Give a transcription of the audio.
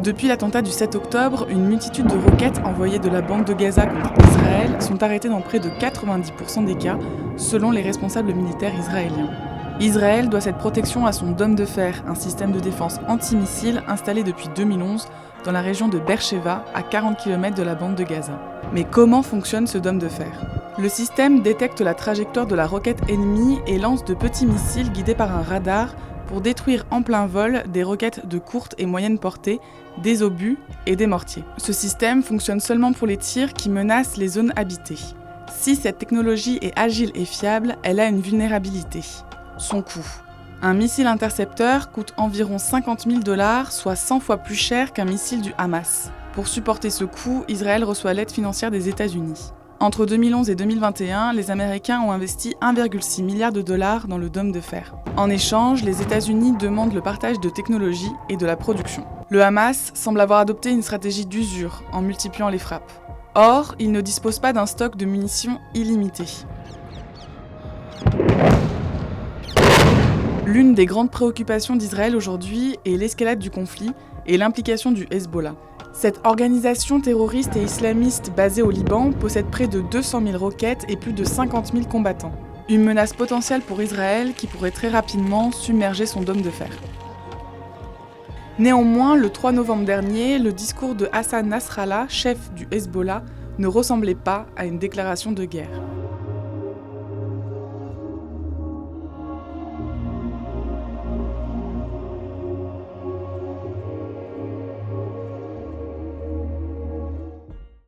Depuis l'attentat du 7 octobre, une multitude de roquettes envoyées de la bande de Gaza contre Israël sont arrêtées dans près de 90% des cas, selon les responsables militaires israéliens. Israël doit cette protection à son dôme de fer, un système de défense antimissile installé depuis 2011 dans la région de Beersheva, à 40 km de la bande de Gaza. Mais comment fonctionne ce dôme de fer ? Le système détecte la trajectoire de la roquette ennemie et lance de petits missiles guidés par un radar pour détruire en plein vol des roquettes de courte et moyenne portée, des obus et des mortiers. Ce système fonctionne seulement pour les tirs qui menacent les zones habitées. Si cette technologie est agile et fiable, elle a une vulnérabilité. Son coût. Un missile intercepteur coûte environ 50 000 $, soit 100 fois plus cher qu'un missile du Hamas. Pour supporter ce coût, Israël reçoit l'aide financière des États-Unis. Entre 2011 et 2021, les Américains ont investi 1,6 milliard de dollars dans le dôme de fer. En échange, les États-Unis demandent le partage de technologies et de la production. Le Hamas semble avoir adopté une stratégie d'usure en multipliant les frappes. Or, il ne dispose pas d'un stock de munitions illimité. L'une des grandes préoccupations d'Israël aujourd'hui est l'escalade du conflit et l'implication du Hezbollah. Cette organisation terroriste et islamiste basée au Liban possède près de 200 000 roquettes et plus de 50 000 combattants. Une menace potentielle pour Israël qui pourrait très rapidement submerger son dôme de fer. Néanmoins, le 3 novembre dernier, le discours de Hassan Nasrallah, chef du Hezbollah, ne ressemblait pas à une déclaration de guerre.